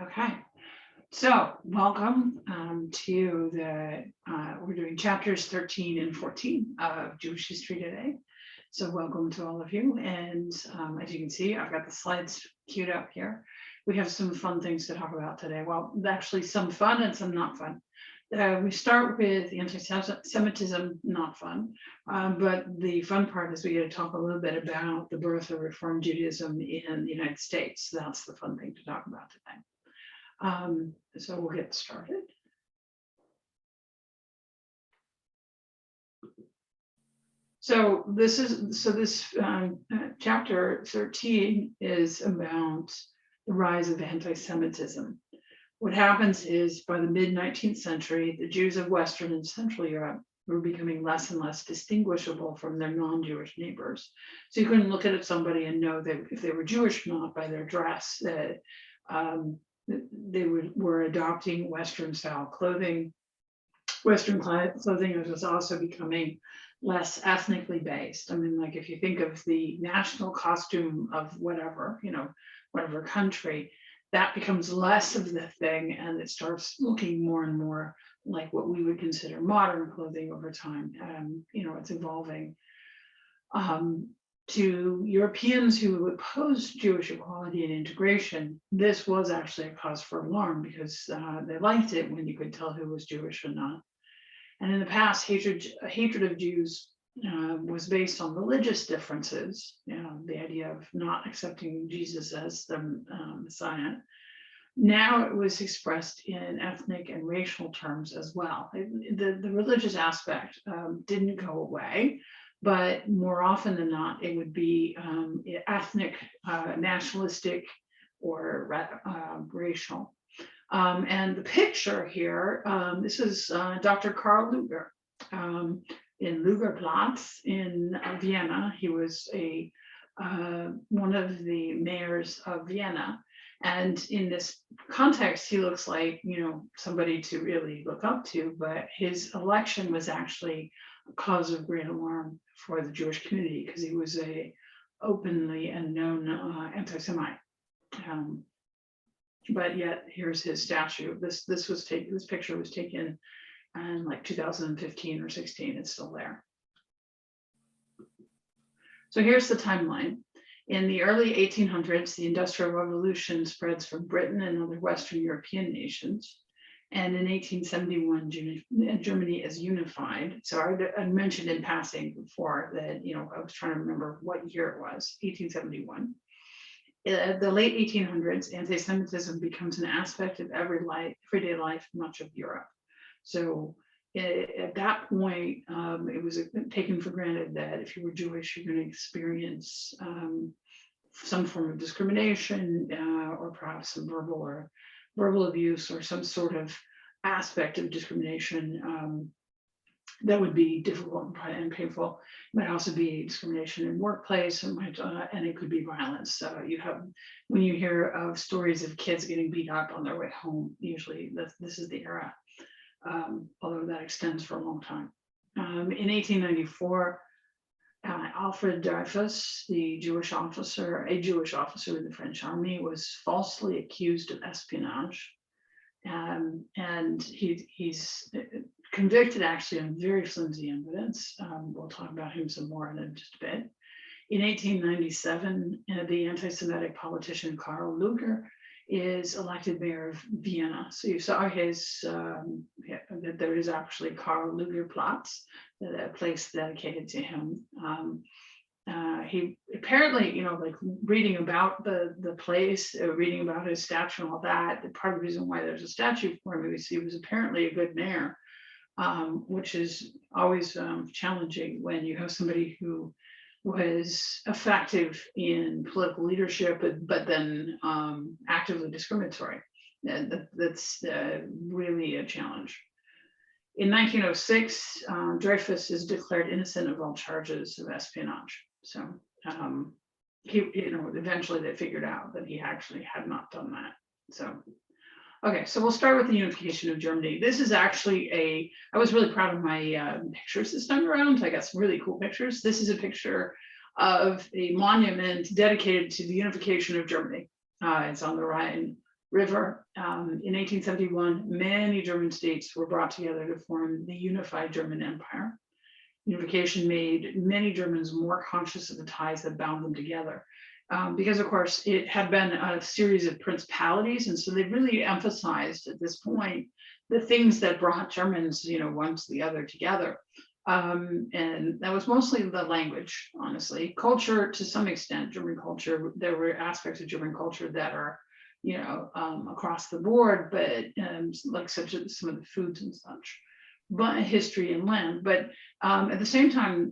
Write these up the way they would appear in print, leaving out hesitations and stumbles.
Okay, so welcome to we're doing chapters 13 and 14 of Jewish History Today. So welcome to all of you. And as you can see, I've got the slides queued up here. We have some fun things to talk about today. Well, actually some fun and some not fun. We start with anti-Semitism, not fun, but the fun part is we get to talk a little bit about the birth of Reform Judaism in the United States. That's the fun thing to talk about today. So we'll get started. So this chapter 13 is about the rise of anti-Semitism. What happens is by the mid-19th century, the Jews of Western and Central Europe were becoming less and less distinguishable from their non-Jewish neighbors. So you couldn't look at somebody and know that if they were Jewish or not by their dress. They were adopting Western style clothing. Western clothing was also becoming less ethnically based. I mean, like if you think of the national costume of whatever, whatever country, that becomes less of the thing and it starts looking more and more like what we would consider modern clothing over time. It's evolving. To Europeans who opposed Jewish equality and integration, this was actually a cause for alarm because they liked it when you could tell who was Jewish or not. And in the past, hatred of Jews was based on religious differences, the idea of not accepting Jesus as the Messiah. Now it was expressed in ethnic and racial terms as well. The religious aspect didn't go away. But more often than not, it would be ethnic, nationalistic, or racial. And the picture here, this is Dr. Karl Lueger in Lugerplatz in Vienna. He was one of the mayors of Vienna. And in this context, he looks like, somebody to really look up to, but his election was actually a cause of great alarm for the Jewish community because he was a openly and known anti-Semite. But yet here's his statue. This picture was taken in like 2015 or 16. It's still there. So here's the timeline. In the early 1800s, the Industrial Revolution spreads from Britain and other Western European nations. And in 1871, Germany is unified. So I mentioned in passing before that, I was trying to remember what year it was, 1871. In the late 1800s, anti-Semitism becomes an aspect of everyday life in much of Europe. So at that point, it was taken for granted that if you were Jewish, you're going to experience some form of discrimination or perhaps some verbal abuse or some sort of aspect of discrimination that would be difficult and painful. It might also be discrimination in workplace, and it could be violence. When you hear of stories of kids getting beat up on their way home, usually this is the era, although that extends for a long time. In 1894, Alfred Dreyfus, a Jewish officer in the French army, was falsely accused of espionage. And he's convicted actually on very flimsy evidence. We'll talk about him some more in just a bit. In 1897, the anti-Semitic politician Karl Lueger is elected mayor of Vienna. So you saw that there is actually Karl Luegerplatz, a place dedicated to him. He apparently, reading about the place, reading about his statue and all that, part of the reason why there's a statue for him is he was apparently a good mayor, which is always challenging when you have somebody who was effective in political leadership, but then actively discriminatory. That's really a challenge. In 1906, Dreyfus is declared innocent of all charges of espionage. So eventually they figured out that he actually had not done that. So, okay, so we'll start with the unification of Germany. This is actually I was really proud of my pictures this time around. I got some really cool pictures. This is a picture of a monument dedicated to the unification of Germany. It's on the Rhine River. In 1871, many German states were brought together to form the unified German Empire. Unification made many Germans more conscious of the ties that bound them together. Because of course it had been a series of principalities, and so they really emphasized at this point the things that brought Germans, one to the other together. And that was mostly the language, honestly. Culture, to some extent, German culture, there were aspects of German culture that are, across the board, but like such as some of the foods and such, but history and land. But at the same time,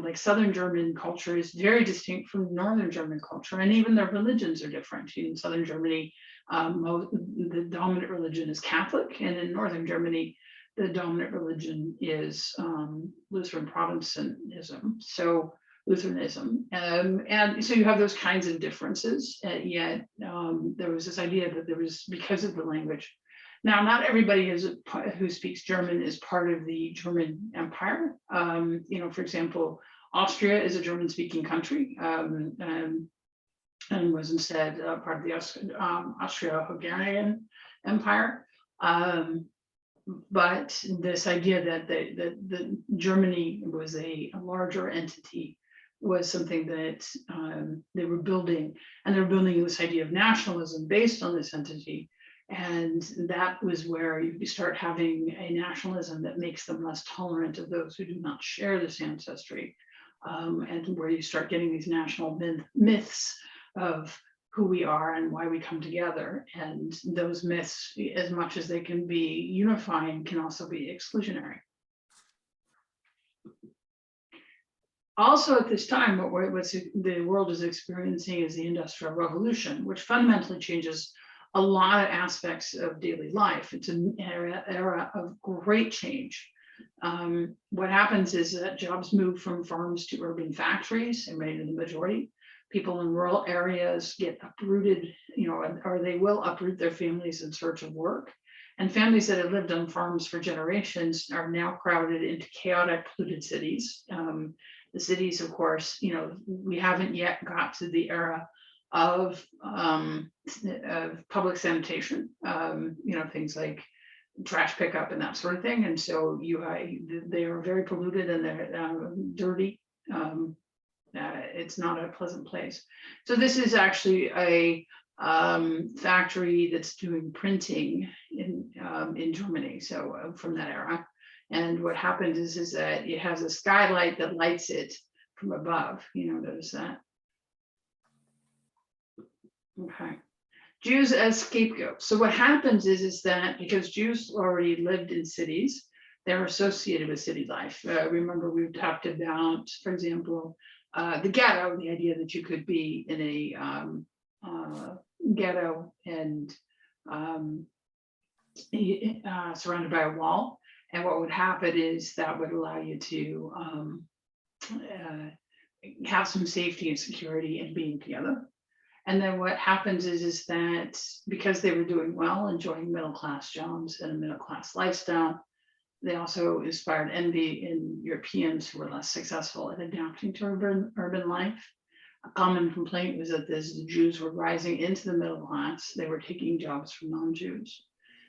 like Southern German culture is very distinct from Northern German culture, and even their religions are different. In Southern Germany, the dominant religion is Catholic, and in Northern Germany, the dominant religion is Lutheran Protestantism, so Lutheranism. And so you have those kinds of differences, yet there was this idea that there was, because of the language. Now, not everybody who speaks German is part of the German Empire. For example, Austria is a German-speaking country, and was instead part of the Austro-Hungarian Empire. But this idea that Germany was a larger entity was something that they were building, and they were building this idea of nationalism based on this entity. And that was where you start having a nationalism that makes them less tolerant of those who do not share this ancestry, and where you start getting these national myths of who we are and why we come together. And those myths, as much as they can be unifying, can also be exclusionary. Also at this time, what the world is experiencing is the Industrial Revolution, which fundamentally changes a lot of aspects of daily life. It's an era of great change. What happens is that jobs move from farms to urban factories, and made in the majority. People in rural areas get uprooted, or they will uproot their families in search of work. And families that have lived on farms for generations are now crowded into chaotic, polluted cities. The cities, of course, we haven't yet got to the era of public sanitation, things like trash pickup and that sort of thing. And so they are very polluted, and they're dirty. It's not a pleasant place. So this is actually a factory that's doing printing in Germany, so from that era. And what happens is that it has a skylight that lights it from above. Notice that. Okay. Jews as scapegoats. So what happens is that because Jews already lived in cities, they're associated with city life. Remember, we talked about, for example, the ghetto, the idea that you could be in a ghetto and surrounded by a wall. And what would happen is that would allow you to have some safety and security in being together. And then what happens is that because they were doing well, enjoying middle-class jobs and a middle-class lifestyle, they also inspired envy in Europeans who were less successful at adapting to urban life. A common complaint was that as the Jews were rising into the middle class, they were taking jobs from non-Jews.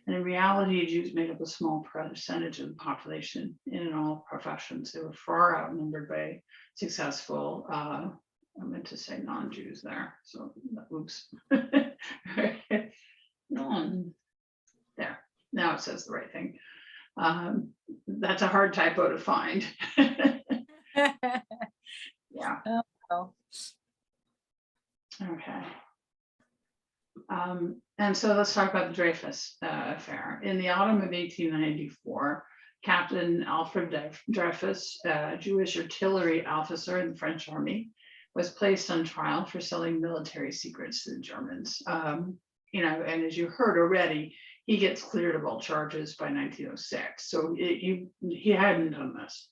And in reality, Jews made up a small percentage of the population in all professions. They were far outnumbered by successful, I meant to say non-Jews there, so oops. There, now it says the right thing. That's a hard typo to find. Yeah. Oh. Okay. And so let's talk about the Dreyfus affair. In the autumn of 1894, Captain Alfred Dreyfus, a Jewish artillery officer in the French army, was placed on trial for selling military secrets to the Germans. And as you heard already, he gets cleared of all charges by 1906. So he hadn't done this.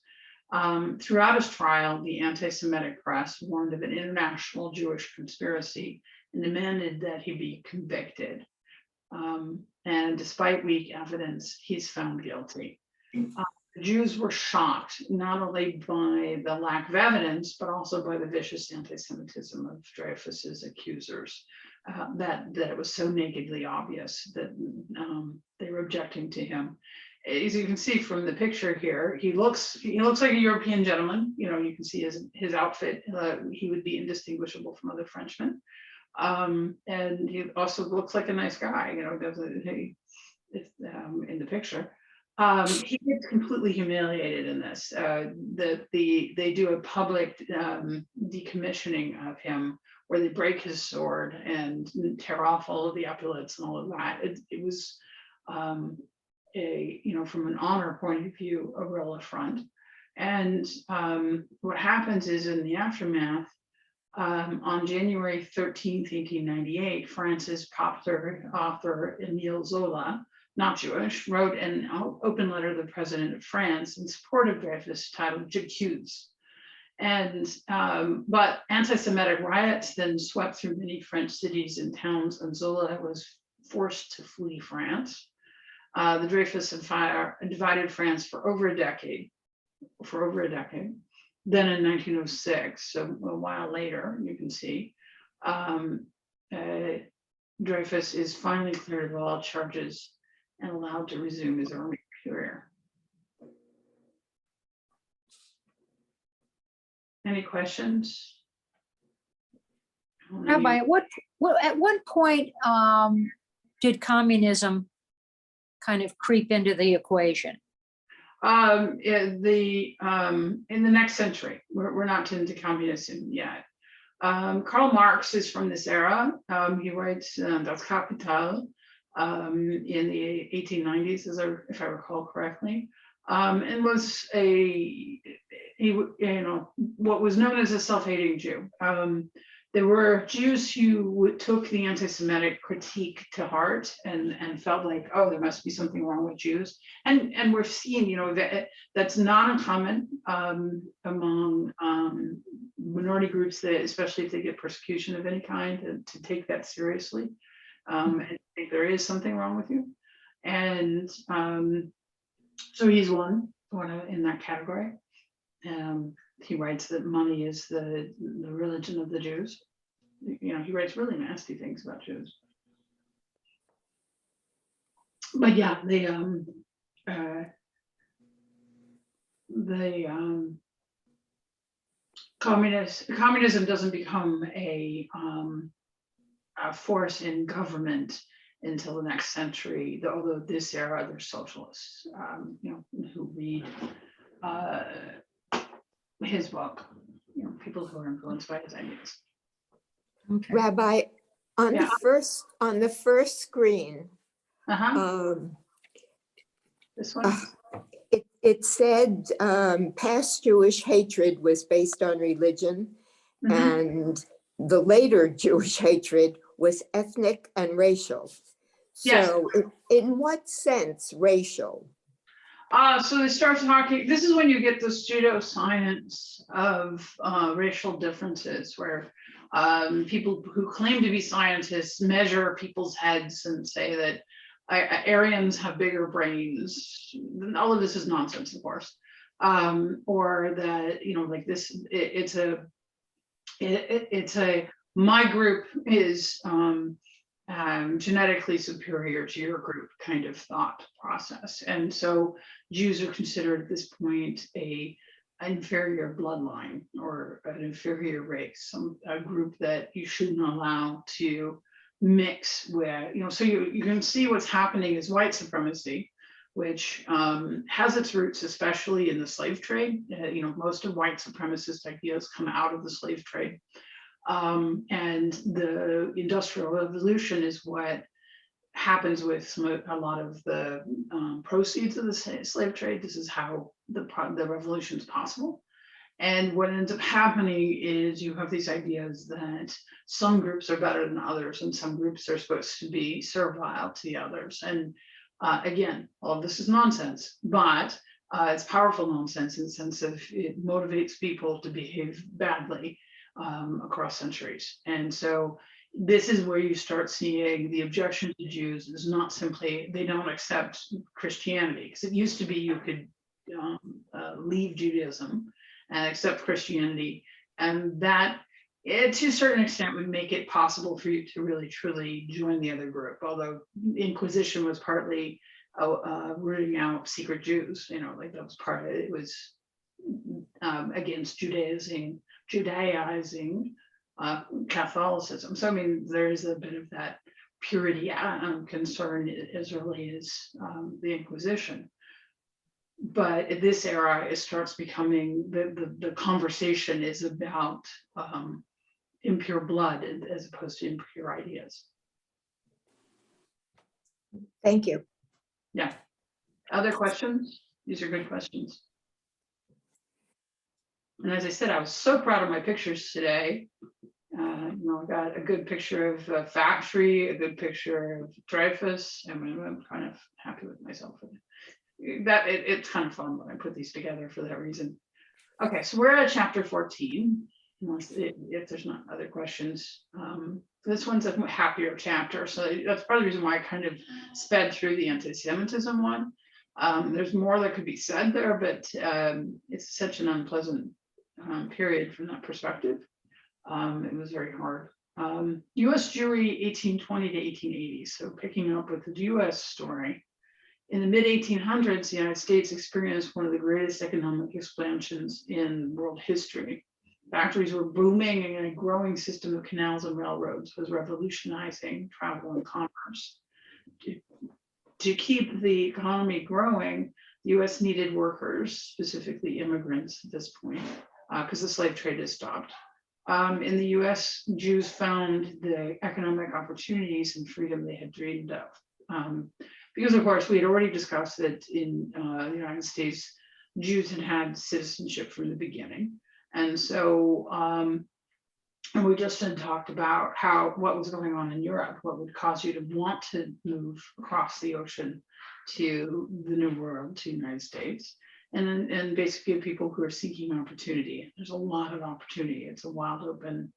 Throughout his trial, the anti-Semitic press warned of an international Jewish conspiracy and demanded that he be convicted. And despite weak evidence, he's found guilty. The Jews were shocked not only by the lack of evidence, but also by the vicious anti-Semitism of Dreyfus's accusers. that it was so nakedly obvious that they were objecting to him. As you can see from the picture here, he looks like a European gentleman. You know, you can see his outfit. He would be indistinguishable from other Frenchmen, and he also looks like a nice guy. You know, in the picture. He gets completely humiliated in this. They do a public decommissioning of him, where they break his sword and tear off all of the epaulets and all of that. It was from an honor point of view, a real affront. And what happens is, in the aftermath, on January 13th, 1898, France's popular author Émile Zola, not Jewish, wrote an open letter to the president of France in support of Dreyfus titled J'accuse. And but anti-Semitic riots then swept through many French cities and towns, and Zola was forced to flee France. The Dreyfus Affair divided France for over a decade. Then in 1906, so a while later, you can see, Dreyfus is finally cleared of all charges and allowed to resume his army career. Any questions? Rabbi, at what point did communism kind of creep into the equation? In the next century. We're not into communism yet. Karl Marx is from this era. He writes Das Kapital in the 1890s, if I recall correctly, and was what was known as a self-hating Jew. There were Jews who took the anti-Semitic critique to heart and felt like, oh, there must be something wrong with Jews. And we're seeing, that's not uncommon among minority groups, that, especially if they get persecution of any kind, to take that seriously and think there is something wrong with you. And so he's one in that category. He writes that money is the religion of the Jews. He writes really nasty things about Jews. But yeah, communism doesn't become a force in government until the next century. Although this era, there's socialists, who read his book, people who are influenced by his ideas. Okay. Rabbi, on the first screen, This one. it said past Jewish hatred was based on religion, and the later Jewish hatred was ethnic and racial. So in what sense racial? So they start talking, this is when you get this pseudoscience of racial differences, where people who claim to be scientists measure people's heads and say that Aryans have bigger brains. All of this is nonsense, of course. Or that, like this, my group is genetically superior to your group kind of thought process. And so Jews are considered at this point an inferior bloodline or an inferior race, a group that you shouldn't allow to mix with, so you can see what's happening is white supremacy, which has its roots especially in the slave trade. Most of white supremacist ideas come out of the slave trade. And the Industrial Revolution is what happens with a lot of the proceeds of the slave trade. This is how the revolution is possible. And what ends up happening is you have these ideas that some groups are better than others, and some groups are supposed to be servile to the others. And again, all of this is nonsense, but it's powerful nonsense in the sense of it motivates people to behave badly across centuries. And so this is where you start seeing the objection to Jews is not simply they don't accept Christianity, because it used to be you could leave Judaism and accept Christianity, and that it to a certain extent would make it possible for you to really truly join the other group, although Inquisition was partly rooting out secret Jews, like that was part of it. It was against Judaizing Catholicism. So I mean, there's a bit of that purity concern as early as the Inquisition. But at this era, it starts becoming the conversation is about impure blood as opposed to impure ideas. Thank you. Yeah. Other questions? These are good questions. And as I said, I was so proud of my pictures today. I got a good picture of a factory, a good picture of Dreyfus. I'm kind of happy with myself. It's kind of fun when I put these together for that reason. Okay, so we're at chapter 14. If there's not other questions. This one's a happier chapter, so that's part of the reason why I kind of sped through the anti-Semitism one. There's more that could be said there, but it's such an unpleasant period from that perspective. It was very hard. U.S. Jewry 1820 to 1880. So picking up with the U.S. story. In the mid-1800s, the United States experienced one of the greatest economic expansions in world history. Factories were booming, and a growing system of canals and railroads was revolutionizing travel and commerce. To keep the economy growing, the U.S. needed workers, specifically immigrants at this point, because the slave trade has stopped. In the US, Jews found the economic opportunities and freedom they had dreamed of. Because of course, we had already discussed that in the United States, Jews had citizenship from the beginning. And so, and we just had talked about what was going on in Europe, what would cause you to want to move across the ocean to the New World, to the United States. And basically people who are seeking opportunity. There's a lot of opportunity. It's a wild open,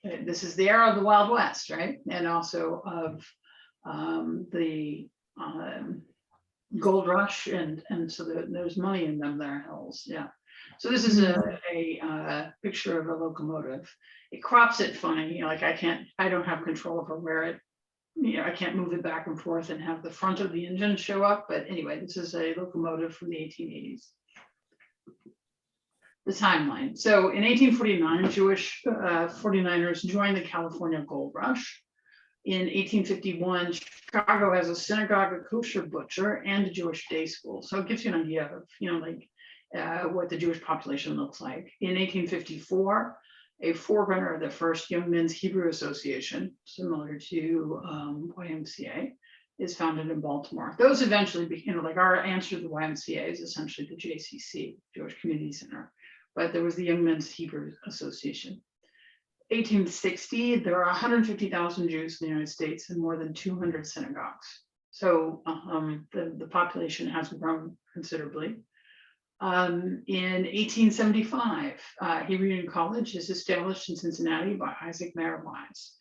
this is the era of the Wild West, right? And also of the gold rush, and so there's money in them there hills, yeah. So this is a picture of a locomotive. It crops it funny, like I don't have control over where it, I can't move it back and forth and have the front of the engine show up. But anyway, this is a locomotive from the 1880s. The timeline. So in 1849, Jewish 49ers joined the California Gold Rush. In 1851, Chicago has a synagogue, a kosher butcher, and a Jewish day school. So it gives you an idea of, what the Jewish population looks like. In 1854, a forerunner of the first Young Men's Hebrew Association, similar to YMCA, is founded in Baltimore. Those eventually became, like our answer to the YMCA is essentially the JCC, Jewish Community Center, but there was the Young Men's Hebrew Association. 1860, there are 150,000 Jews in the United States and more than 200 synagogues. So the population has grown considerably. In 1875, Hebrew Union College is established in Cincinnati by Isaac Mayer Wise.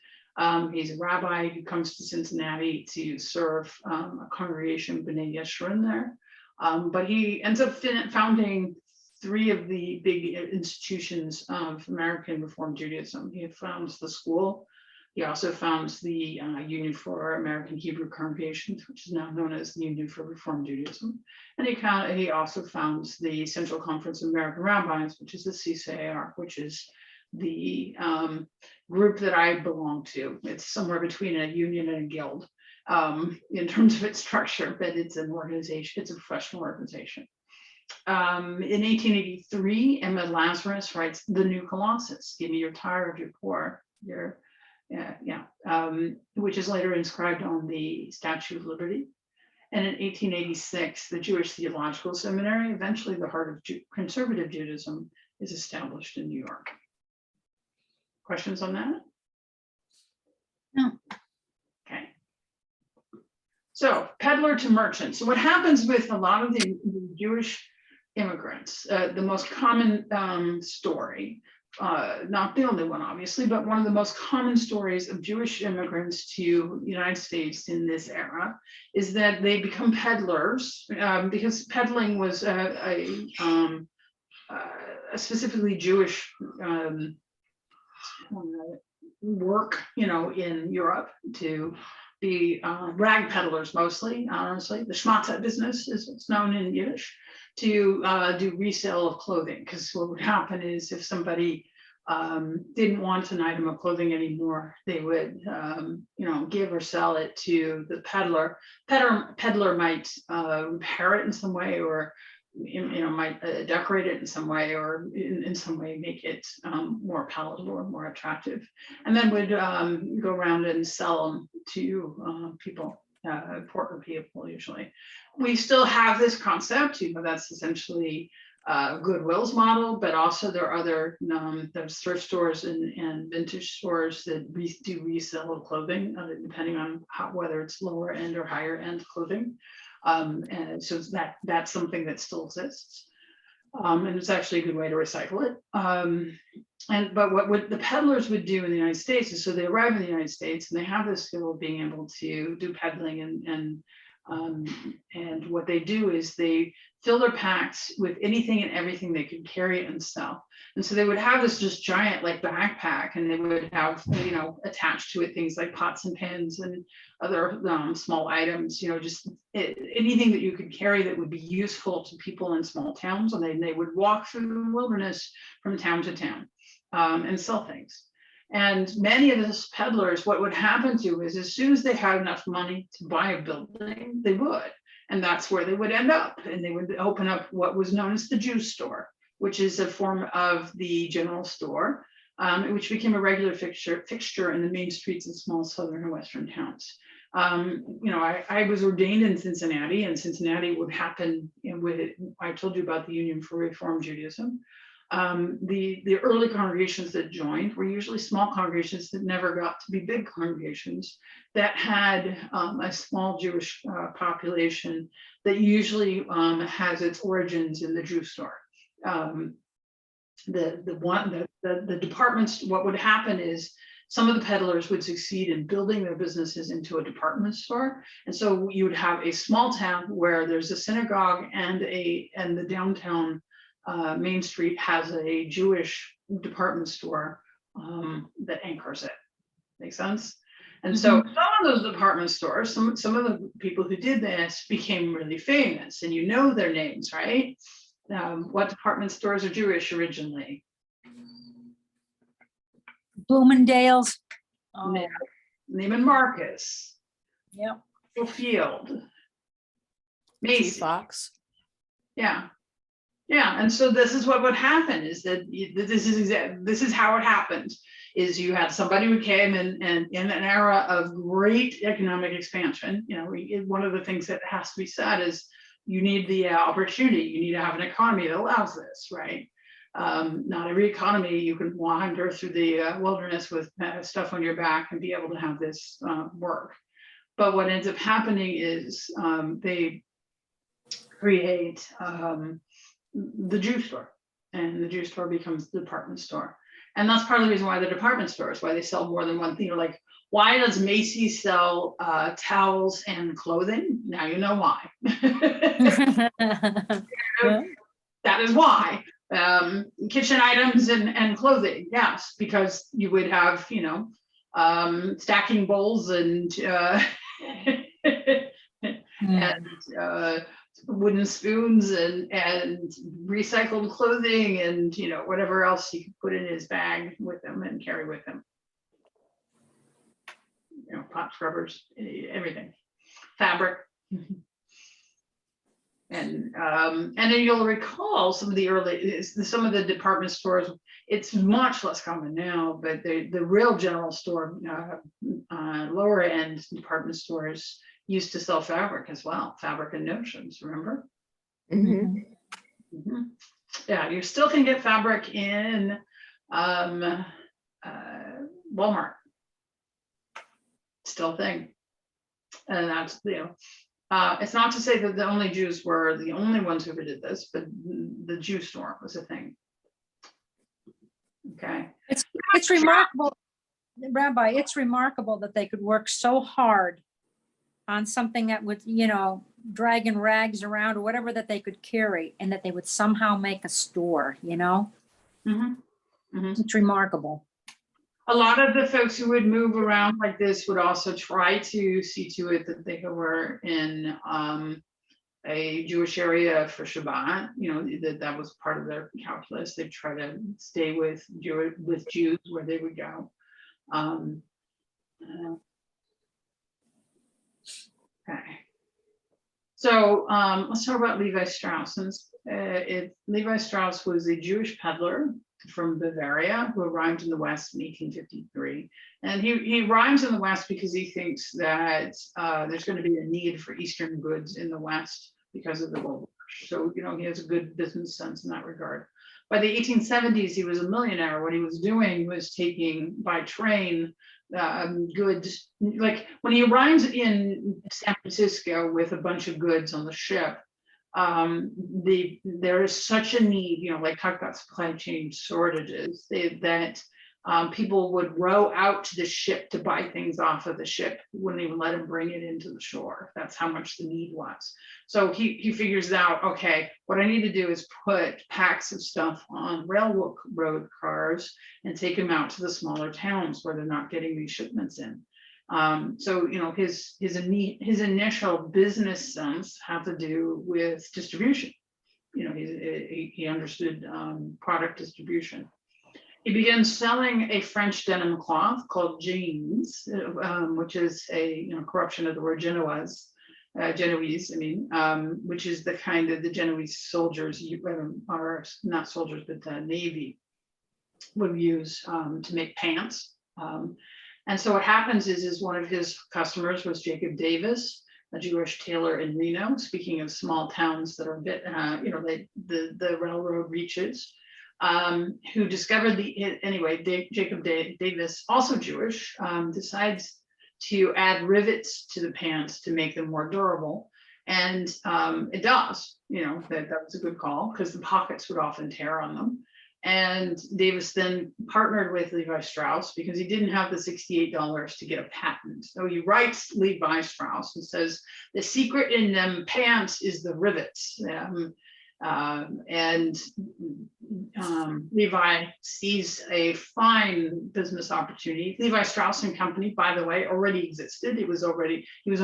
He's a rabbi who comes to Cincinnati to serve a congregation, B'nai Yeshurun there. But he ends up founding three of the big institutions of American Reform Judaism. He founds the school. He also founds the Union for American Hebrew Congregations, which is now known as the Union for Reform Judaism. And he also founds the Central Conference of American Rabbis, which is the CCAR, which is the group that I belong to. It's somewhere between a union and a guild in terms of its structure, but it's an organization, it's a professional organization. In 1883, Emma Lazarus writes The New Colossus, give me your tired, your poor, your which is later inscribed on the Statue of Liberty. And in 1886, the Jewish Theological Seminary, eventually the heart of conservative Judaism, is established in New York. Questions on that? No. Okay. So peddler to merchant. So what happens with a lot of the Jewish immigrants, the most common story, not the only one, obviously, but one of the most common stories of Jewish immigrants to the United States in this era is that they become peddlers, because peddling was a specifically Jewish work, in Europe to be rag peddlers mostly, honestly. The schmata business is what's known in Yiddish, to do resale of clothing. Because what would happen is if somebody didn't want an item of clothing anymore, they would, give or sell it to the peddler. Peddler might repair it in some way, or might decorate it in some way, or in some way make it more palatable or more attractive, and then would go around and sell them to people, important people usually. We still have this concept, that's essentially Goodwill's model, but also there are other there's thrift stores and vintage stores that do resale of clothing, depending on whether it's lower end or higher end clothing. And so that's something that still exists. And it's actually a good way to recycle it. But what the peddlers would do in the United States is, so they arrive in the United States and they have this skill of being able to do peddling, and what they do is they fill their packs with anything and everything they could carry and sell. And so they would have this just giant like backpack, and they would have, attached to it things like pots and pans and other small items, just anything that you could carry that would be useful to people in small towns. And they would walk through the wilderness from town to town and sell things. And many of those peddlers, what would happen to is, as soon as they had enough money to buy a building, they would. And that's where they would end up. And they would open up what was known as the Jew store, which is a form of the general store, which became a regular fixture in the main streets of small southern and western towns. I was ordained in Cincinnati, and Cincinnati would happen with, I told you about the Union for Reform Judaism. The early congregations that joined were usually small congregations that never got to be big congregations, that had a small Jewish population that usually has its origins in the Jew store. The departments, what would happen is, some of the peddlers would succeed in building their businesses into a department store. And so you would have a small town where there's a synagogue and the downtown Main Street has a Jewish department store that anchors it. Make sense? And so some of those department stores, some of the people who did this became really famous, and their names, right? What department stores are Jewish originally? Bloomingdale's. Oh, Neiman Marcus. yep. Field. G Fox. Yeah. And so this is what would happen, is that this is how it happened, is you had somebody who came and in an era of great economic expansion. One of the things that has to be said is you need the opportunity. You need to have an economy that allows this, right? Not every economy you can wander through the wilderness with stuff on your back and be able to have this work. But what ends up happening is they create the Jew store, and the Jew store becomes the department store. And that's part of the reason why the department stores, why they sell more than one thing. Like, why does Macy's sell towels and clothing? Now you know why. That is why. Kitchen items and clothing, yes, because you would have, stacking bowls and and wooden spoons and recycled clothing and whatever else he could put in his bag with him and carry with him. Pot scrubbers, everything, fabric. And then you'll recall some of the department stores. It's much less common now, but the real general store, lower end department stores used to sell fabric as well, fabric and notions. Remember? Yeah, you still can get fabric in Walmart. Still a thing, and that's it's not to say that the only Jews were the only ones who ever did this, but the Jew store was a thing. Okay. It's remarkable, Rabbi, it's remarkable that they could work so hard on something that would, dragging rags around or whatever that they could carry, and that they would somehow make a store, It's remarkable. A lot of the folks who would move around like this would also try to see to it that they were in a Jewish area for Shabbat. You know, that was part of their calculus. They try to stay with Jews where they would go. Okay. So let's talk about Levi Strauss. Levi Strauss was a Jewish peddler from Bavaria who arrived in the West in 1853. And he arrives in the West because he thinks that there's going to be a need for Eastern goods in the West because of the World War. So, you know, he has a good business sense in that regard. By the 1870s, he was a millionaire. What he was doing was taking by train goods. Like when he arrives in San Francisco with a bunch of goods on the ship, there is such a need, you know, like talk about supply chain shortages, that people would row out to the ship to buy things off of the ship. Wouldn't even let him bring it into the shore. That's how much the need was. So he figures out, okay, what I need to do is put packs of stuff on railroad cars and take them out to the smaller towns where they're not getting these shipments in. So, you know, his initial business sense had to do with distribution. You know, he understood product distribution. He began selling a French denim cloth called jeans, which is a corruption of the word Genoese, which is the kind of the Genoese soldiers are not soldiers, but the Navy would use to make pants. And so what happens is one of his customers was Jacob Davis, a Jewish tailor in Reno. Speaking of small towns that are a bit, the railroad reaches. Who discovered Jacob Davis, also Jewish, decides to add rivets to the pants to make them more durable. And it does, you know, that was a good call because the pockets would often tear on them. And Davis then partnered with Levi Strauss because he didn't have the $68 to get a patent. So he writes Levi Strauss and says, the secret in them pants is the rivets. Levi sees a fine business opportunity. Levi Strauss and Company, by the way, already existed. He was a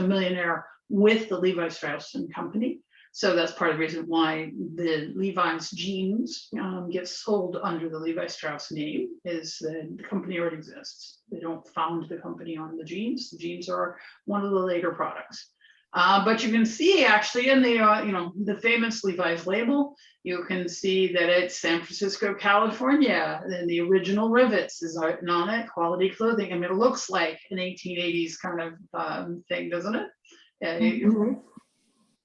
millionaire with the Levi Strauss and Company. So that's part of the reason why the Levi's jeans get sold under the Levi Strauss name, is that the company already exists. They don't found the company on the jeans. The jeans are one of the later products. But you can see actually in the famous Levi's label, you can see that it's San Francisco, California, and the original rivets is on it, quality clothing. I mean, it looks like an 1880s kind of thing, doesn't it? Mhm.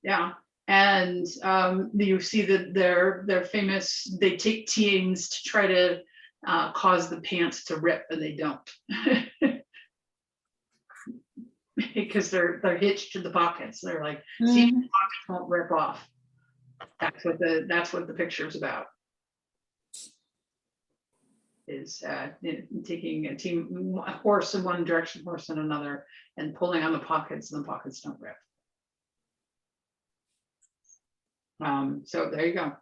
Yeah. And you see that they're famous, they take teams to try to cause the pants to rip, and they don't. Because they're hitched to the pockets. They're like, see, the pockets won't rip off. That's what the picture is about. Is taking a horse in one direction, horse in another, and pulling on the pockets, and the pockets don't rip. So there you go.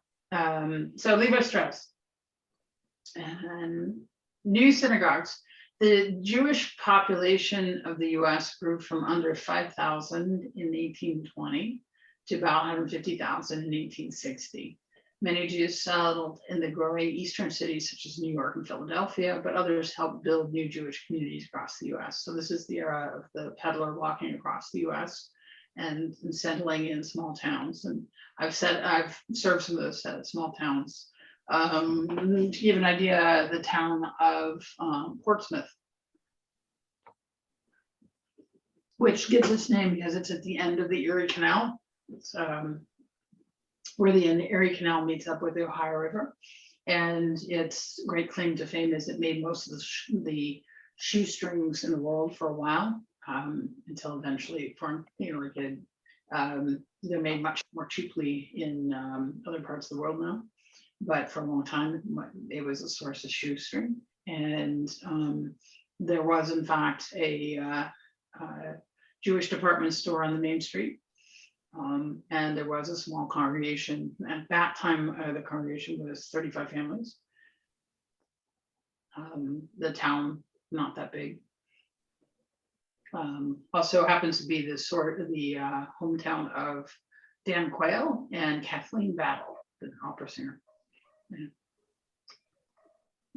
So Levi Strauss. And new synagogues. The Jewish population of the US grew from under 5,000 in 1820 to about 150,000 in 1860. Many Jews settled in the growing eastern cities such as New York and Philadelphia, but others helped build new Jewish communities across the US. So this is the era of the peddler walking across the US and settling in small towns. And I've served some of those small towns. To give an idea, the town of Portsmouth, which gets its name because it's at the end of the Erie Canal. It's where the Erie Canal meets up with the Ohio River. And its great claim to fame is it made most of the shoestrings in the world for a while, until eventually they're made much more cheaply in other parts of the world now. But for a long time, it was a source of shoestring. And there was, in fact, a Jewish department store on the main street. And there was a small congregation. At that time, the congregation was 35 families. The town not that big. Also happens to be the hometown of Dan Quayle and Kathleen Battle, the opera singer. Yeah.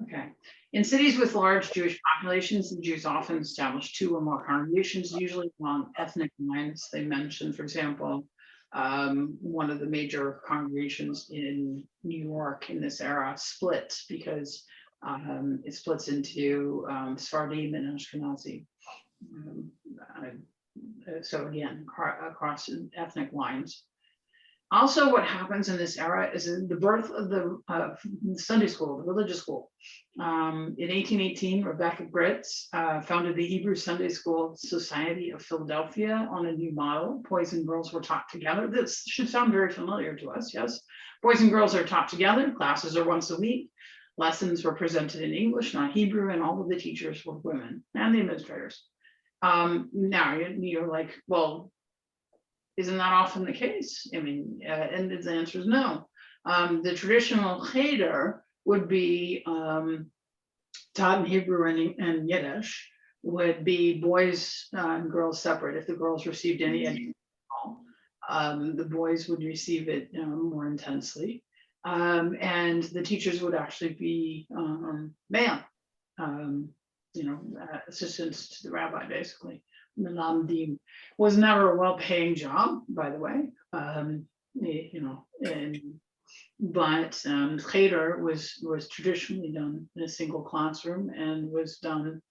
Okay. In cities with large Jewish populations, the Jews often establish 2 or more congregations, usually along ethnic lines. They mentioned, for example, one of the major congregations in New York in this era splits because it splits into Sephardim and Ashkenazi. So again, across ethnic lines. Also, what happens in this era is the birth of the Sunday school, the religious school. In 1818, Rebecca Britz founded the Hebrew Sunday School Society of Philadelphia on a new model. Boys and girls were taught together. This should sound very familiar to us, yes? Boys and girls are taught together. Classes are once a week. Lessons were presented in English, not Hebrew, and all of the teachers were women and the administrators. Now you're like, well, isn't that often the case? I mean, and the answer is no. The traditional cheder would be taught in Hebrew and Yiddish, would be boys and girls separate. If the girls received any education at all, the boys would receive it more intensely. And the teachers would actually be male, assistants to the rabbi, basically. Melamdim was never a well-paying job, by the way. But cheder was traditionally done in a single classroom and was done,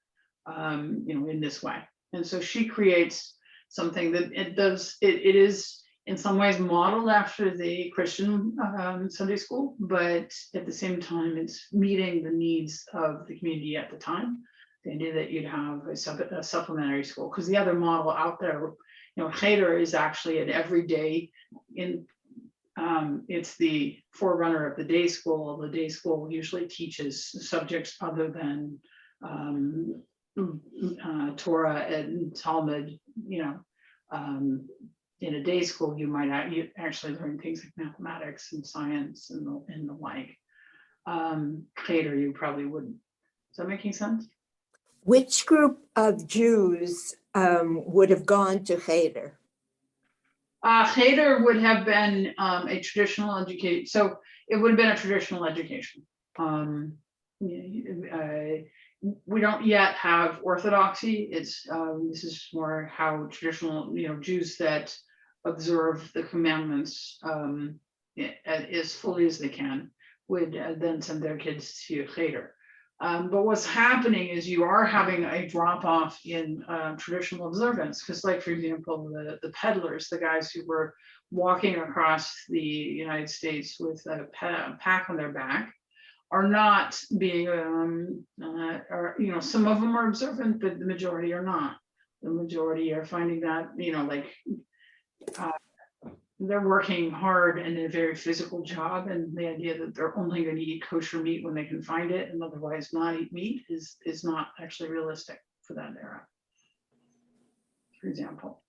in this way. And so she creates something that it is in some ways modeled after the Christian Sunday school, but at the same time, it's meeting the needs of the community at the time. The idea that you'd have a supplementary school, because the other model out there, cheder is actually an everyday it's the forerunner of the day school. The day school usually teaches subjects other than Torah and Talmud. In a day school, you actually learn things like mathematics and science and the like. Cheder, you probably wouldn't. Is that making sense? Which group of Jews would have gone to cheder? Cheder would have been a traditional education. So it would have been a traditional education. We don't yet have orthodoxy. It's this is more how traditional, Jews that observe the commandments as fully as they can would then send their kids to cheder. But what's happening is you are having a drop off in traditional observance, because, like, for example, the peddlers, the guys who were walking across the United States with a pack on their back, are not being, some of them are observant, but the majority are not. The majority are finding that, they're working hard and in a very physical job, and the idea that they're only going to eat kosher meat when they can find it and otherwise not eat meat is not actually realistic for that era, for example.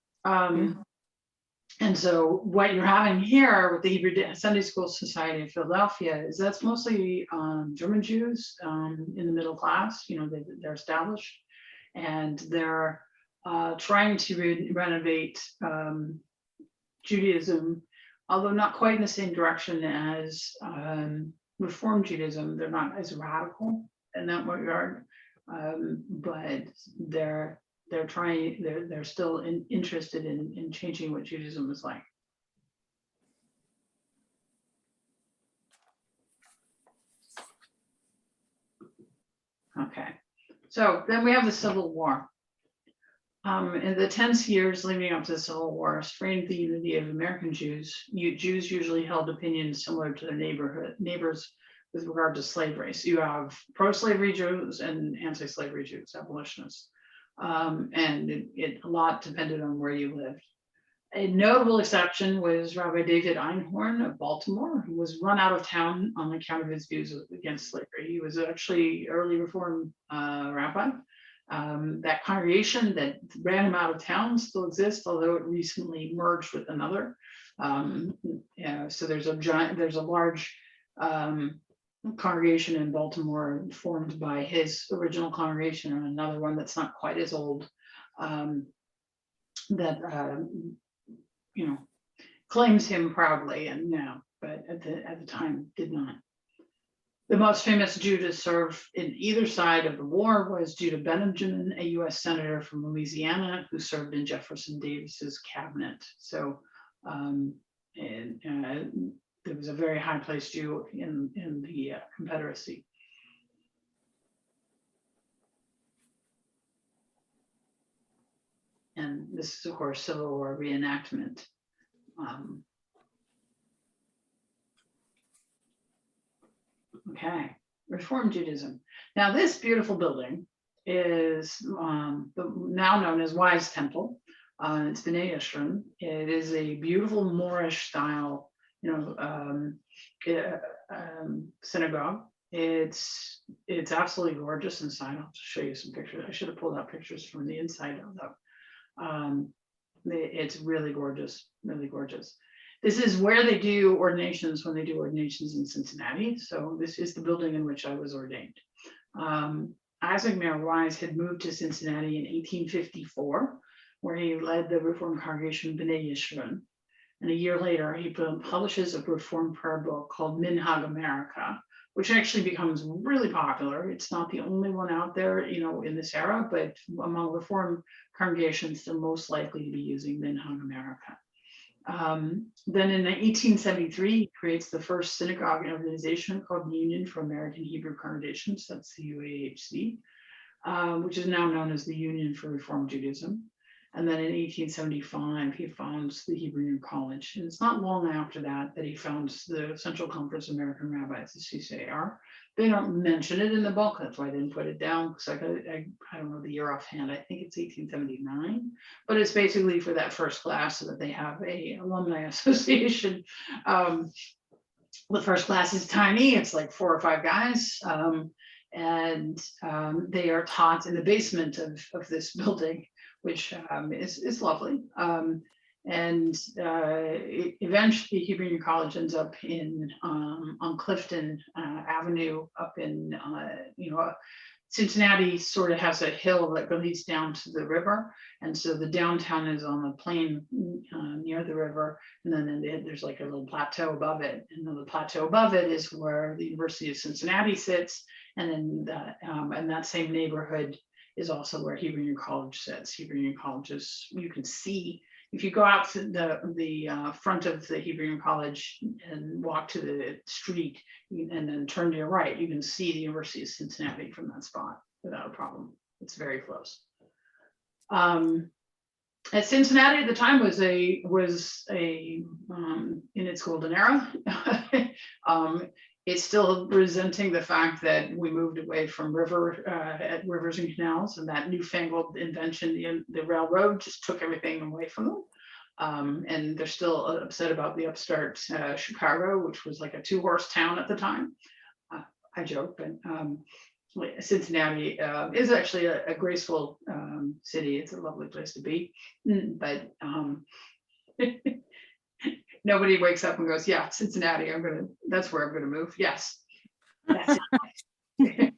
And so what you're having here with the Hebrew Sunday School Society in Philadelphia is that's mostly German Jews in the middle class. They're established, and they're trying to renovate Judaism, although not quite in the same direction as Reform Judaism. They're not as radical in that regard, but they're trying. They're still interested in changing what Judaism is like. Okay, so then we have the Civil War. In the tense years leading up to the Civil War strained the unity of American Jews. Jews usually held opinions similar to their neighbors with regard to slavery. So you have pro-slavery Jews and anti-slavery Jews, abolitionists. And a lot depended on where you lived. A notable exception was Rabbi David Einhorn of Baltimore, who was run out of town on account of his views against slavery. He was actually early Reform rabbi. That congregation that ran him out of town still exists, although it recently merged with another. So there's a large congregation in Baltimore formed by his original congregation, and another one that's not quite as old, that you know, claims him proudly and now, but at the time did not. The most famous Jew to serve in either side of the war was Judah Benjamin, a U.S. senator from Louisiana who served in Jefferson Davis's cabinet. So, there was a very high-placed Jew in the Confederacy. And this is, of course, Civil War reenactment. Okay, Reform Judaism. Now, this beautiful building is now known as Wise Temple. It's B'nai Yeshurun. It is a beautiful Moorish style, synagogue. It's absolutely gorgeous inside. I'll just show you some pictures. I should have pulled out pictures from the inside though. It's really gorgeous, really gorgeous. This is where they do ordinations when they do ordinations in Cincinnati. So this is the building in which I was ordained. Isaac Mayer Wise had moved to Cincinnati in 1854, where he led the Reformed congregation B'nai Yeshurun. And a year later, he publishes a Reformed prayer book called Minhag America, which actually becomes really popular. It's not the only one out there, in this era, but among Reformed congregations, they're most likely to be using Minhag America. Then in 1873, he creates the first synagogue organization called the Union for American Hebrew Congregations, that's the UAHC, which is now known as the Union for Reform Judaism. And then in 1875, he founds the Hebrew Union College. And it's not long after that he founds the Central Conference of American Rabbis, the CCAR. They don't mention it in the book, that's why I didn't put it down, because I don't know the year offhand. I think it's 1879, but it's basically for that first class so that they have a alumni association. The first class is tiny, it's like 4 or 5 guys. And they are taught in the basement of this building, which is lovely. Eventually Hebrew Union College ends up on Clifton Avenue up in, Cincinnati sort of has a hill that leads down to the river. And so the downtown is on the plain near the river. And then there's like a little plateau above it. And then the plateau above it is where the University of Cincinnati sits. And then and that same neighborhood is also where Hebrew Union College sits. Hebrew Union College is, you can see, if you go out to the front of the Hebrew Union College and walk to the street and then turn to your right, you can see the University of Cincinnati from that spot without a problem. It's very close. At Cincinnati at the time was a in its golden era. It's still resenting the fact that we moved away from rivers and canals, and that newfangled invention, the railroad, just took everything away from them. And they're still upset about the upstart Chicago, which was like a 2-horse town at the time. I joke, but Cincinnati is actually a graceful city. It's a lovely place to be, but nobody wakes up and goes, yeah, Cincinnati, that's where I'm gonna move. Yes. That's it.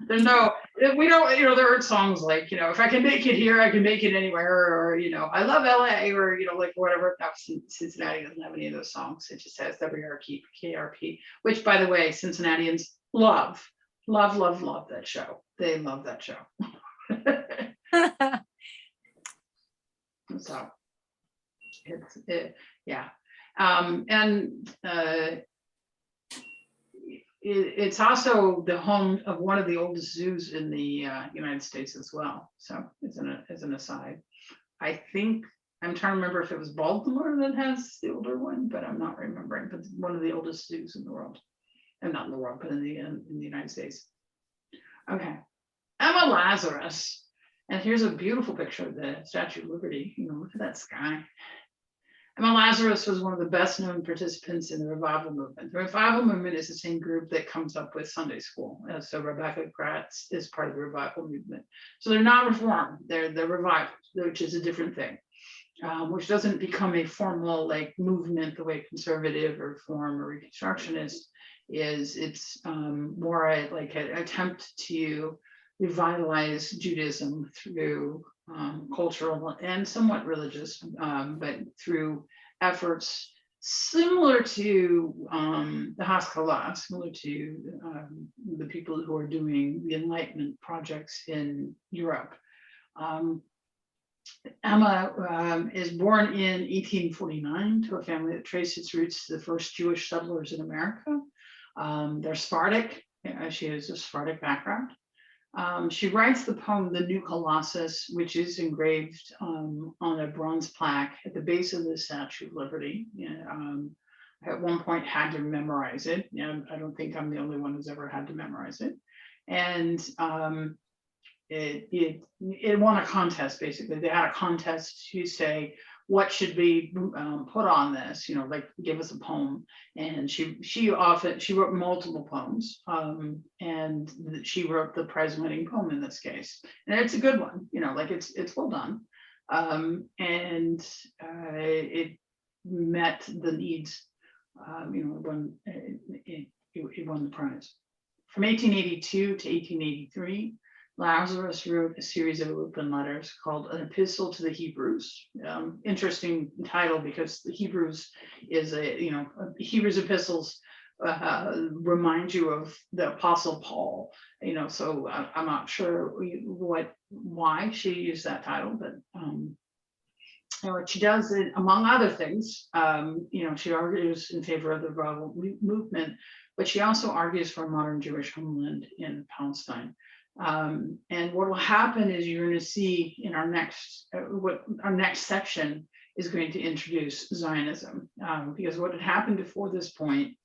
There's no, we don't, there are songs like, if I can make it here, I can make it anywhere, or, I love LA, or, like whatever. No, Cincinnati doesn't have any of those songs. It just has WRKRP, which, by the way, Cincinnatians love that show. They love that show. So yeah. It's also the home of one of the oldest zoos in the United States as well. So as an aside, I think I'm trying to remember if it was Baltimore that has the older one, but I'm not remembering. But one of the oldest zoos in the world, and not in the world, but in the United States. Okay, Emma Lazarus, and here's a beautiful picture of the Statue of Liberty. Look at that sky. Emma Lazarus was one of the best known participants in the revival movement. The revival movement is the same group that comes up with Sunday school. So Rebecca Gratz is part of the revival movement. So they're not reformed, they're revivals. which is a different thing, which doesn't become a formal like movement the way conservative or reform or reconstructionist is. It's more like an attempt to revitalize Judaism through cultural and somewhat religious, but through efforts similar to the Haskalah, similar to the people who are doing the Enlightenment projects in Europe. Emma is born in 1849 to a family that traced its roots to the first Jewish settlers in America. They're Sephardic. She has a Sephardic background. She writes the poem "The New Colossus," which is engraved on a bronze plaque at the base of the Statue of Liberty. At one point had to memorize it. I don't think I'm the only one who's ever had to memorize it. And it won a contest, basically. They had a contest to say, what should be put on this, like give us a poem. And she wrote multiple poems, and she wrote the prize-winning poem in this case, and it's a good one, like it's well done, and it met the needs, it won the prize. From 1882 to 1883, Lazarus wrote a series of open letters called An Epistle to the Hebrews. Interesting title, because the Hebrews is Hebrews epistles remind you of the Apostle Paul. So I'm not sure why she used that title, but what she does, among other things, she argues in favor of the revival movement, but she also argues for a modern Jewish homeland in Palestine. And what will happen is you're going to see in our next section is going to introduce Zionism, because what had happened before this point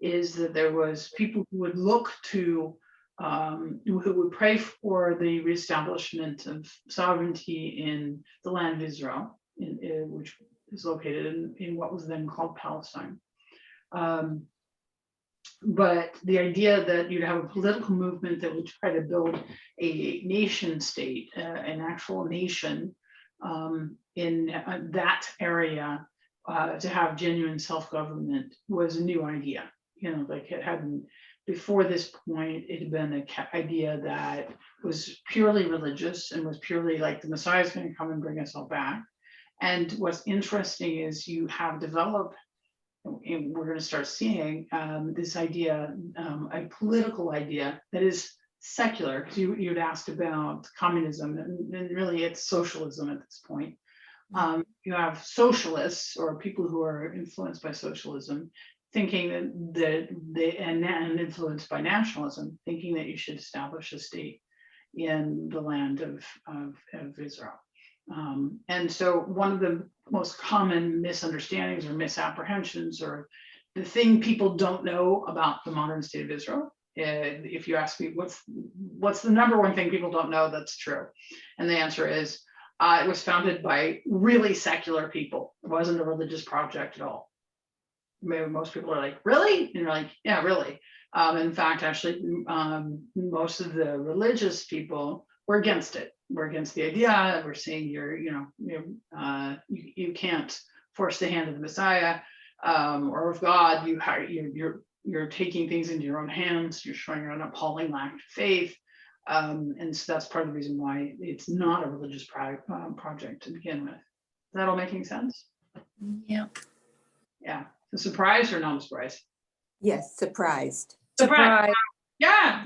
is that there was people who would look to, who would pray for the reestablishment of sovereignty in the land of Israel, which is located in what was then called Palestine. But the idea that you'd have a political movement that would try to build a nation state, an actual nation in that area, to have genuine self-government was a new idea. Like it hadn't, before this point, it had been an idea that was purely religious and was purely like the Messiah is going to come and bring us all back. And what's interesting is you have developed, and we're going to start seeing this idea, a political idea that is secular. Because you'd asked about communism, and really it's socialism at this point. You have socialists or people who are influenced by socialism thinking and influenced by nationalism, thinking that you should establish a state in the land of Israel. And so one of the most common misunderstandings or misapprehensions, or the thing people don't know about the modern state of Israel, if you ask me what's the number one thing people don't know that's true, and the answer is it was founded by really secular people. It wasn't a religious project at all. Maybe most people are like, really? And you're like, yeah, really. In fact, actually, most of the religious people were against it. We're against the idea. We're saying you can't force the hand of the Messiah or of God. You're taking things into your own hands. You're showing an appalling lack of faith, and so that's part of the reason why it's not a religious project to begin with. Is that all making sense? Yeah. Yeah. A surprise or not a surprise? Yes, surprised. Surprise. Yeah,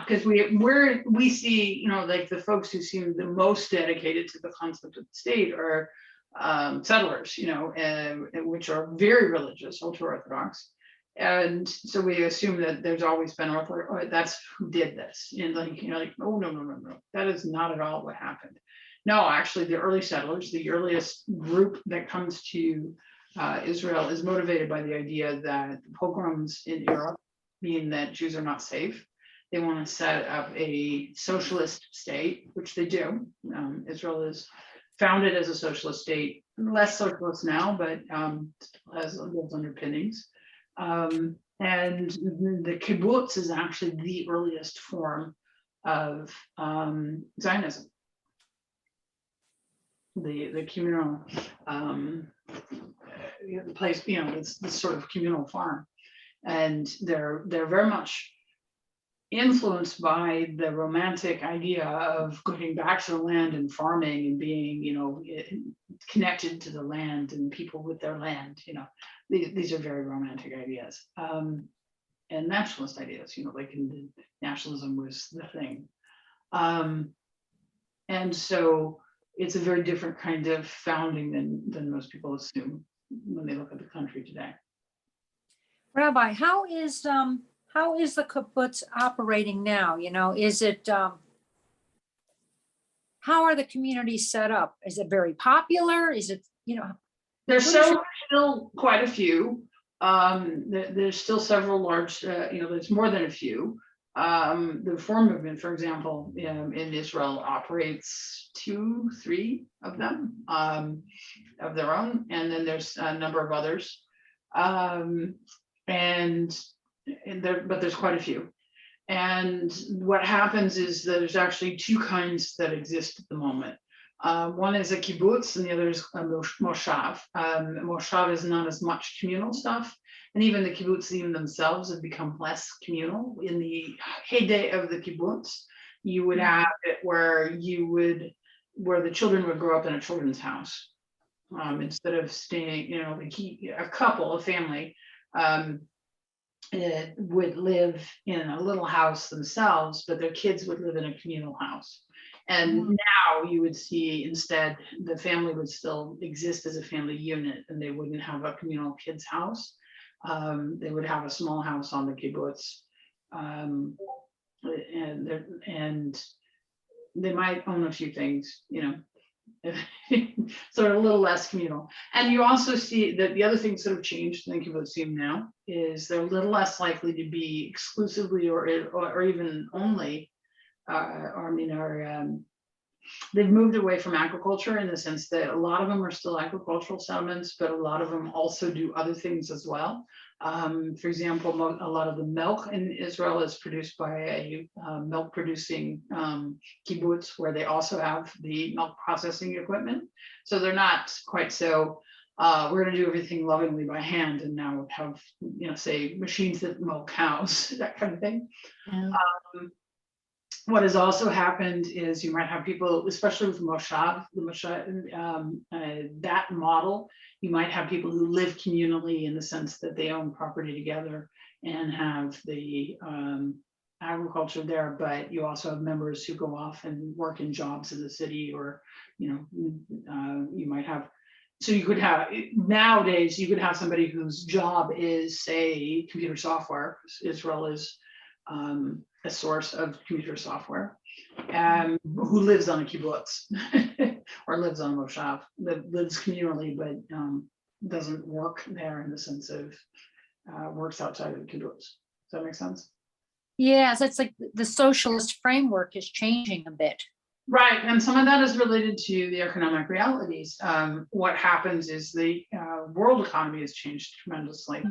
because we see, like the folks who seem the most dedicated to the concept of the state are settlers, which are very religious, ultra-Orthodox, and so we assume that there's always been that's who did this, and oh no, that is not at all what happened. No, actually, the early settlers, the earliest group that comes to Israel, is motivated by the idea that the pogroms in Europe mean that Jews are not safe. They want to set up a socialist state, which they do. Israel is founded as a socialist state, less socialist now, but has those underpinnings. And the kibbutz is actually the earliest form of Zionism. the communal place, this sort of communal farm. And they're very much influenced by the romantic idea of going back to the land and farming and being, connected to the land and people with their land. These are very romantic ideas, and nationalist ideas. Like nationalism was the thing, and so it's a very different kind of founding than most people assume when they look at the country today. Rabbi, how is the kibbutz operating now? Is it, how are the communities set up? Is it very popular? Is it, There's What is still quite a few. There's still several large, there's more than a few. The Reform movement, for example, in Israel operates 2, 3 of them of their own, and then there's a number of others. But there's quite a few. And what happens is that there's actually 2 kinds that exist at the moment. One is a kibbutz and the other is a moshav. Moshav is not as much communal stuff, and even the kibbutzim themselves have become less communal. In the heyday of the kibbutz, you would have it where the children would grow up in a children's house instead of staying, a family would live in a little house themselves, but their kids would live in a communal house. And now you would see instead the family would still exist as a family unit, and they wouldn't have a communal kids house. They would have a small house on the kibbutz, and they might own a few things, sort of a little less communal. And you also see that the other things that have changed in the kibbutzim now is they're a little less likely to be exclusively or even only they've moved away from agriculture in the sense that a lot of them are still agricultural settlements, but a lot of them also do other things as well. For example, a lot of the milk in Israel is produced by a milk producing kibbutz, where they also have the milk processing equipment. So they're not quite so, we're going to do everything lovingly by hand and now have, say, machines that milk cows, that kind of thing. Yeah. What has also happened is you might have people, especially with Moshav, that model, you might have people who live communally in the sense that they own property together and have the agriculture there, but you also have members who go off and work in jobs in the city, or, you might have, so you could have, nowadays, you could have somebody whose job is, say, computer software. Israel is a source of computer software, who lives on a kibbutz or lives on a moshav, that lives communally, but doesn't work there in the sense of works outside of the kibbutz. Does that make sense? Yes, it's like the socialist framework is changing a bit. Right, and some of that is related to the economic realities. What happens is the world economy has changed tremendously.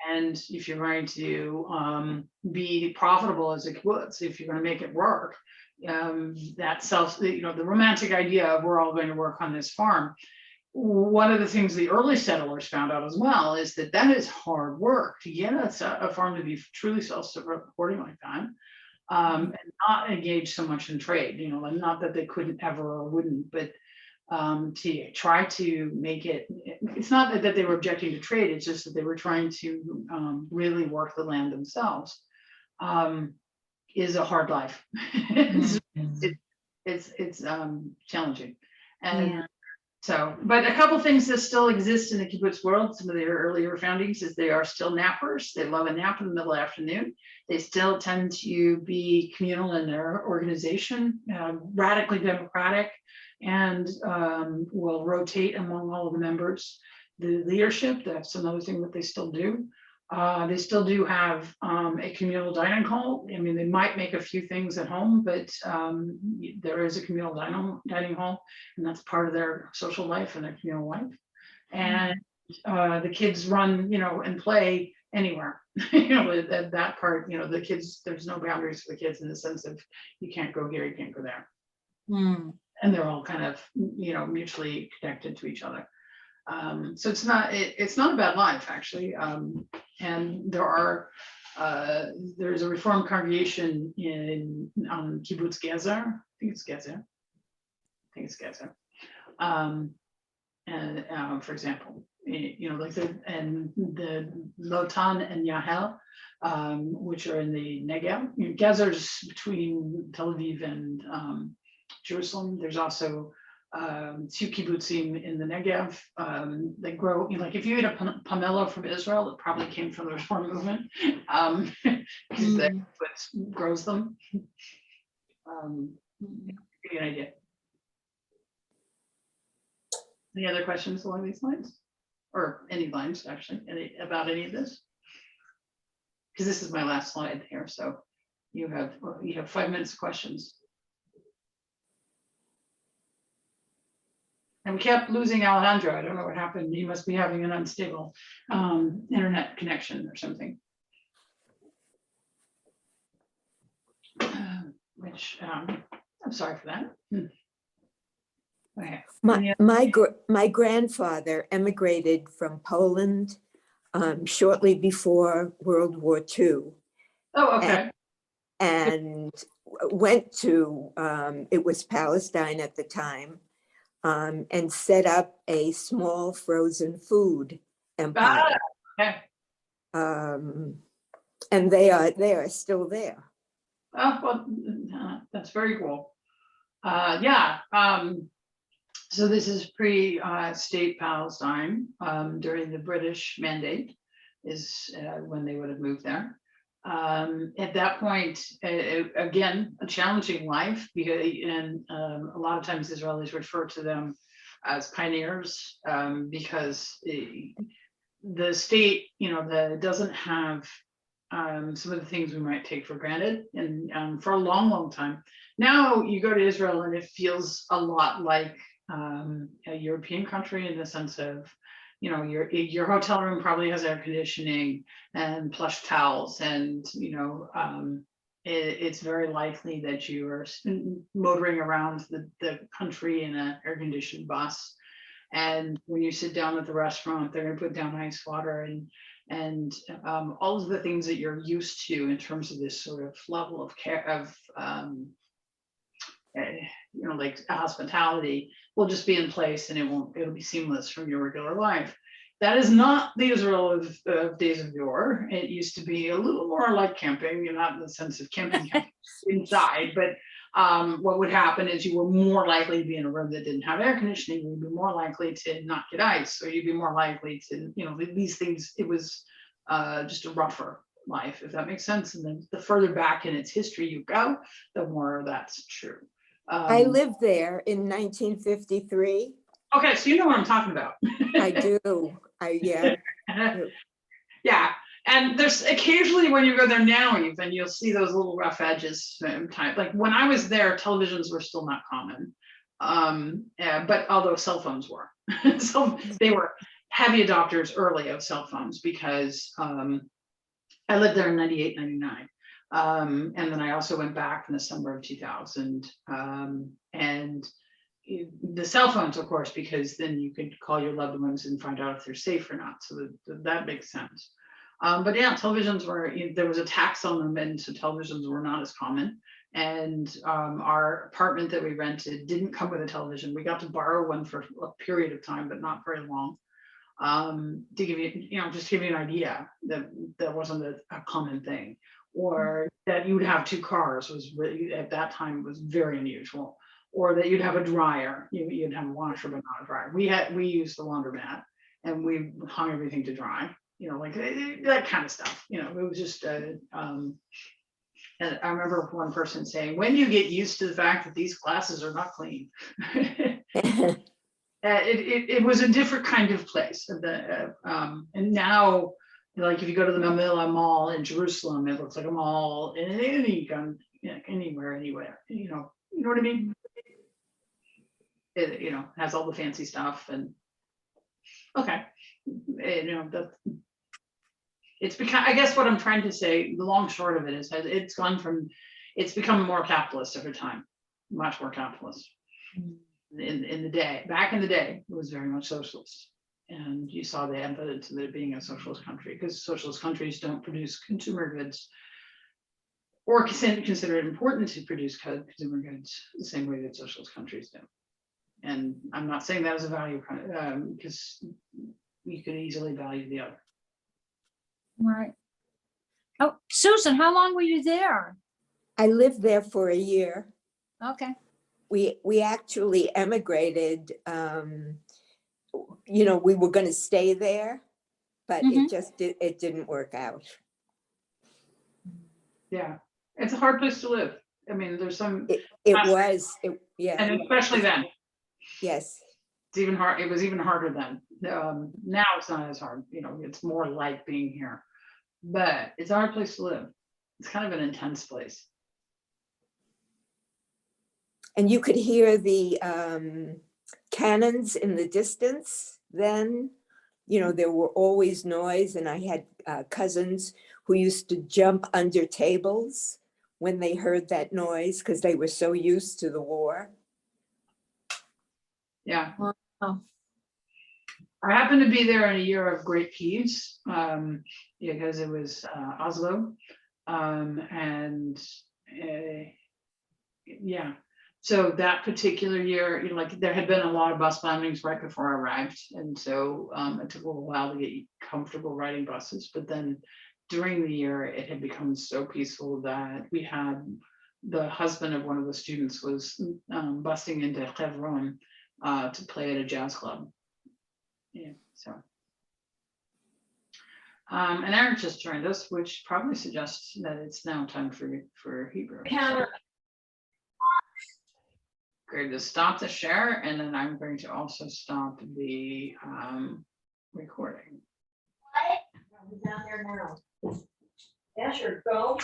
And if you're going to be profitable as a kibbutz, if you're going to make it work, the romantic idea of we're all going to work on this farm. One of the things the early settlers found out as well is that is hard work to get a farm to be truly self-supporting like that, and not engage so much in trade. And not that they couldn't ever or wouldn't, but to try to make it, it's not that they were objecting to trade, it's just that they were trying to really work the land themselves, is a hard life. It's challenging. And so, but a couple things that still exist in the kibbutz world, some of their earlier foundings, is they are still nappers. They love a nap in the middle of the afternoon. They still tend to be communal in their organization, radically democratic, and will rotate among all of the members. The leadership, that's another thing that they still do. They still do have a communal dining hall. I mean, they might make a few things at home, but there is a communal dining hall, and that's part of their social life and their communal life. And the kids run, and play anywhere. That part, the kids, there's no boundaries for the kids in the sense of you can't go here, you can't go there. and they're all kind of, mutually connected to each other. So it's not a bad life, actually. And there's a Reformed congregation in Kibbutz Gezer. I think it's Gezer. And for example, like the Lotan and Yahel, which are in the Negev. Gezer's between Tel Aviv and Jerusalem. There's also 2 kibbutzim in the Negev. They grow, like if you eat a pomelo from Israel, it probably came from the Reform movement, because that's what grows them. Give you an idea. Any other questions along these lines? Or any lines, actually, about any of this? Because this is my last slide here, so you have 5 minutes of questions. And we kept losing Alejandro. I don't know what happened. He must be having an unstable internet connection or something. Which I'm sorry for that. Okay. My grandfather emigrated from Poland shortly before World War II. Oh, okay. And went to, it was Palestine at the time, and set up a small frozen food empire. Okay. And they are still there. Oh, well, that's very cool. Yeah. So this is pre-state Palestine, during the British Mandate is when they would have moved there. At that point, again, a challenging life, and a lot of times Israelis refer to them as pioneers, because the state, doesn't have some of the things we might take for granted, and for a long, long time. Now you go to Israel and it feels a lot like a European country, in the sense of, your hotel room probably has air conditioning and plush towels, and it's very likely that you are motoring around the country in an air conditioned bus. And when you sit down at the restaurant, they're going to put down ice water and all of the things that you're used to in terms of this sort of level of care of like hospitality will just be in place, and it'll be seamless from your regular life. That is not the Israel of days of yore. It used to be a little more like camping, not in the sense of camping inside, but what would happen is you were more likely to be in a room that didn't have air conditioning. You'd be more likely to not get ice, or you'd be more likely to, these things. It was just a rougher life, if that makes sense. And then the further back in its history you go, the more that's true. I lived there in 1953. Okay, so you know what I'm talking about. I do. Yeah. Yeah, and there's occasionally when you go there now, even you'll see those little rough edges. Like when I was there, televisions were still not common, but although cell phones were, so they were heavy adopters early of cell phones, because I lived there in 98, 99. And then I also went back in the summer of 2000, and the cell phones, of course, because then you could call your loved ones and find out if they're safe or not. So that makes sense. But yeah, televisions were, there was a tax on them, and so televisions were not as common. And our apartment that we rented didn't come with a television. We got to borrow one for a period of time, but not very long. To give you, just to give you an idea, that wasn't a common thing. Or that you would have 2 cars was really, at that time, was very unusual. Or that you'd have a dryer, you'd have a washer but not a dryer. We used the laundromat, and we hung everything to dry, like that kind of stuff. It was just and I remember one person saying, when do you get used to the fact that these glasses are not clean? It was a different kind of place. And now, like if you go to the Mamilla Mall in Jerusalem, it looks like a mall in anywhere. You know what I mean? It has all the fancy stuff, and okay, it's become, I guess what I'm trying to say, the long short of it is, it's become more capitalist over time, much more capitalist. in the day, back in the day, it was very much socialist. And you saw the evidence of it being a socialist country, because socialist countries don't produce consumer goods or consider it important to produce consumer goods the same way that socialist countries do. And I'm not saying that as a value, because you could easily value the other. Right. Oh, Susan, how long were you there? I lived there for a year. Okay. We actually emigrated. You know, we were going to stay there, but Mhm. it didn't work out. Yeah, it's a hard place to live. I mean, there's some, Yeah, and especially then, yes. it's even hard. It was even harder then. Now it's not as hard. You know, it's more like being here, but it's a hard place to live. It's kind of an intense place. And you could hear the cannons in the distance then. You know, there were always noise, and I had cousins who used to jump under tables when they heard that noise because they were so used to the war. Yeah. Oh. I happened to be there in a year of great peace, because it was Oslo, and yeah. So that particular year, you know, like there had been a lot of bus bombings right before I arrived, and so it took a little while to get comfortable riding buses. But then during the year, it had become so peaceful that we had the husband of one of the students was busting into Hebron to play at a jazz club. Yeah, so. And Eric just joined us, which probably suggests that it's now time for Hebrew. Going to stop the share, and then I'm going to also stop the recording. Down there now. Yeah, sure, go.